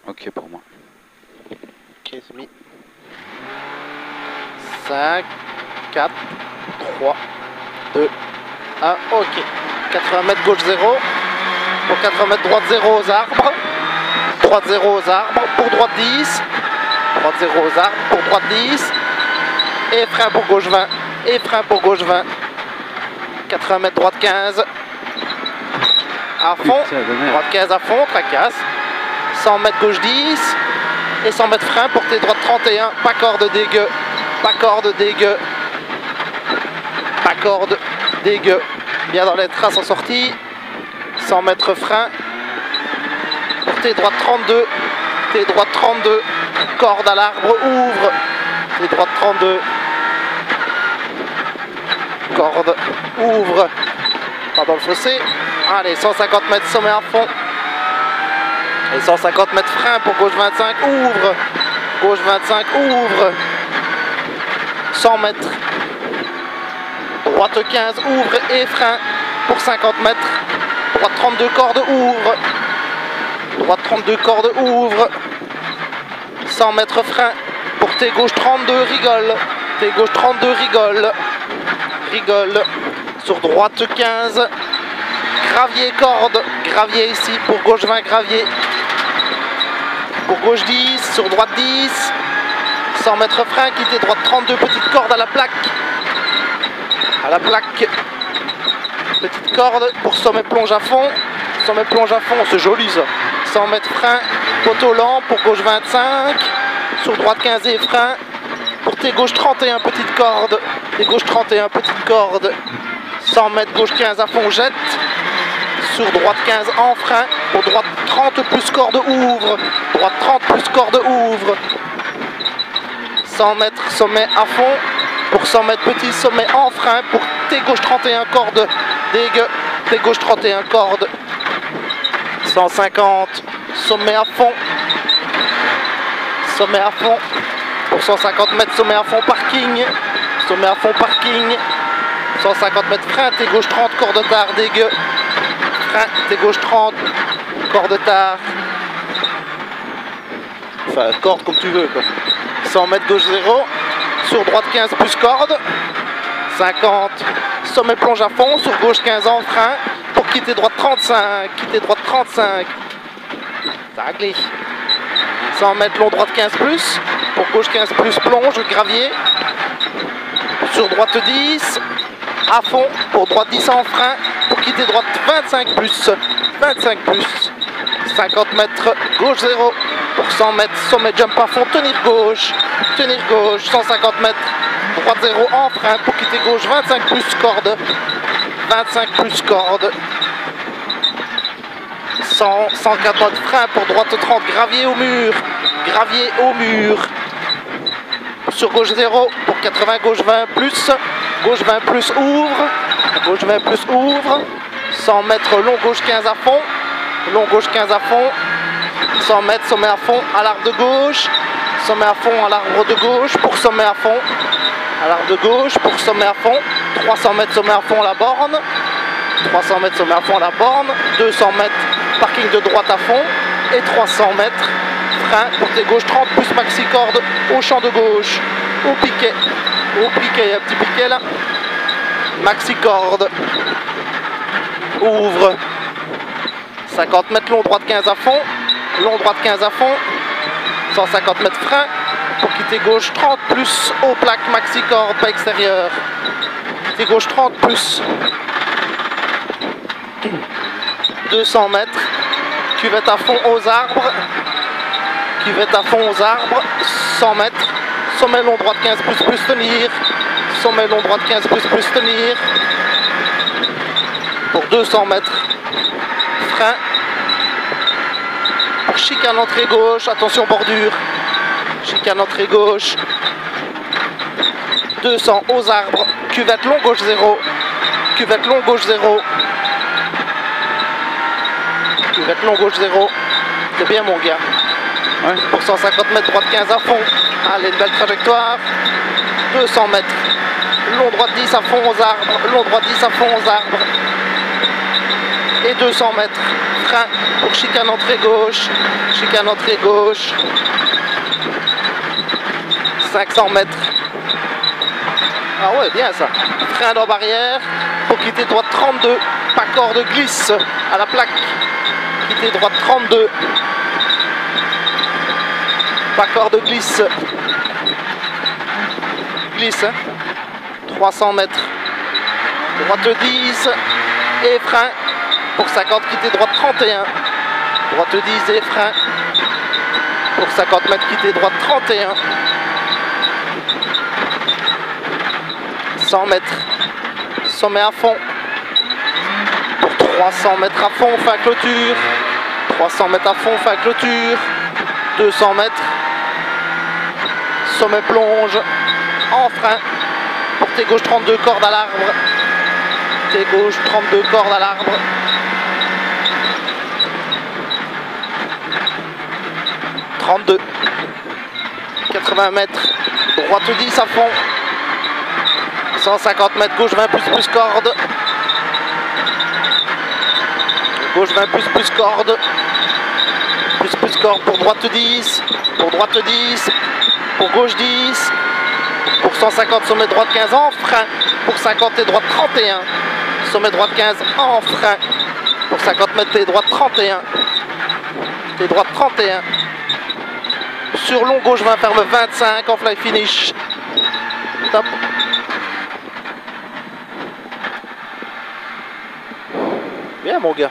Ok pour moi. Ok, c'est mis. 5, 4, 3, 2, 1, ok. 80 mètres gauche 0. Pour 80 mètres droite 0 aux arbres. Droite 0 aux arbres. Pour droite 10. Droite 0 aux arbres. Pour droite 10. Et frein pour gauche 20. Et frein pour gauche 20. 80 mètres droite 15. À fond. Droite 15 à fond, tracasse. 100 mètres gauche 10. Et 100 mètres frein pour tes droites 31. Pas corde dégueu. Pas corde dégueu. Pas corde dégueu. Bien dans les traces en sortie. 100 mètres frein. Pour tes droites 32. Tes droites 32. Corde à l'arbre. Ouvre. Tes droites 32. Corde. Ouvre. Pas dans le fossé. Allez, 150 mètres sommet à fond. Et 150 mètres frein pour gauche 25. Ouvre. Gauche 25. Ouvre. 100 mètres. Droite 15. Ouvre et frein pour 50 mètres. Droite 32 corde. Ouvre. Droite 32 corde. Ouvre. 100 mètres frein pour tes gauche 32. Rigole. Tes gauche 32. Rigole. Rigole. Sur droite 15. Gravier corde. Gravier ici pour gauche 20. Gravier. Pour gauche 10. Sur droite 10. 100 mètres frein. Quitter droite 32. Petite corde à la plaque. À la plaque. Petite corde pour sommet plonge à fond. Sommet plonge à fond. C'est joli ça. 100 mètres frein. Poteau lent pour gauche 25. Sur droite 15 et frein. Pour tes gauche 31. Petite corde. Tes gauche 31. Petite corde. 100 mètres gauche 15 à fond. Jette. Sur droite 15 en frein. Pour droite 30 plus corde. Ouvre. Droite 30 plus corde. Ouvre. 100 mètres sommet à fond. Pour 100 mètres petit sommet en frein. Pour tes gauche 31 corde. Dégueu. Tes gauche 31 corde. 150. Sommet à fond. Sommet à fond. Pour 150 mètres sommet à fond parking. Sommet à fond parking. 150 mètres frein. Tes gauche 30 corde tard. Dégueu. Frein. Tes gauche 30 corde tard. Enfin corde comme tu veux quoi. 100 mètres gauche 0. Sur droite 15 plus corde. 50. Sommet plonge à fond. Sur gauche 15 en frein. Pour quitter droite 35. Quitter droite 35. Ça a glissé. 100 mètres long droite 15 plus. Pour gauche 15 plus plonge. Gravier. Sur droite 10. À fond. Pour droite 10 en frein. Pour quitter droite 25 plus. 25 plus. 50 mètres gauche 0. Pour 100 mètres sommet jump à fond. Tenir gauche. Tenir gauche. 150 mètres. Droite 0 en frein. Pour quitter gauche 25 plus corde. 25 plus corde. 140 frein pour droite 30. Gravier au mur. Gravier au mur. Sur gauche 0. Pour 80 gauche 20 plus. Gauche 20 plus ouvre. Gauche 20 plus ouvre. 100 mètres long gauche 15 à fond. Long gauche 15 à fond. 100 mètres sommet à fond à l'arbre de gauche. Sommet à fond à l'arbre de gauche. Pour sommet à fond à l'arbre de gauche. Pour sommet à fond. 300 mètres sommet à fond à la borne. 300 mètres sommet à fond à la borne. 200 mètres parking de droite à fond. Et 300 mètres frein pour tes gauche 30 plus maxi corde au champ de gauche. Au piquet. Au piquet. Il y a un petit piquet là. Maxi corde. Ouvre. 50 mètres long droite 15 à fond. Long droite 15 à fond. 150 mètres frein. Pour quitter gauche 30 plus aux plaques maxi corde, pas extérieur. Quitter gauche 30 plus. 200 mètres. Cuvette à fond aux arbres. Cuvette à fond aux arbres. 100 mètres. Sommet long droite 15 plus tenir. Sommet long droite 15 plus tenir. Pour 200 mètres. Frein. Pour chicane entrée gauche. Attention bordure. Chicane entrée gauche. 200 aux arbres. Cuvette long gauche 0. Cuvette long gauche 0. Cuvette long gauche 0. C'est bien mon gars. Ouais. Pour 150 mètres droite 15 à fond. Allez, une belle trajectoire. 200 mètres. Long droite 10 à fond aux arbres. Long droite 10 à fond aux arbres. et 200 mètres. Frein pour chicane entrée gauche. Chicane entrée gauche. 500 mètres. Ah ouais, bien ça. Frein dans barrière pour quitter droite 32. Pas corde glisse à la plaque. Quitter droite 32. Pas corde glisse. Glisse. 300 mètres. Droite 10 et frein pour 50, quitter droite 31. Droite 10 et frein pour 50 mètres, quitter droite 31. 100 mètres, sommet à fond. Pour 300 mètres à fond, fin clôture. 300 mètres à fond, fin clôture. 200 mètres. Sommet plonge en frein. Portée gauche 32 cordes à l'arbre. Portée gauche 32 cordes à l'arbre. « 32. 80 mètres. Droite 10 à fond. 150 mètres. Gauche 20 plus corde. Gauche 20 plus corde. Plus corde pour droite 10. Pour droite 10. Pour gauche 10. Pour 150, sommet droite 15 en frein. Pour 50 et droite 31. Sommet droite 15 en frein. Pour 50 mètres et droite 31. Et droite 31. Sur long gauche 20, ferme 25 en fly finish. Top. Bien mon gars.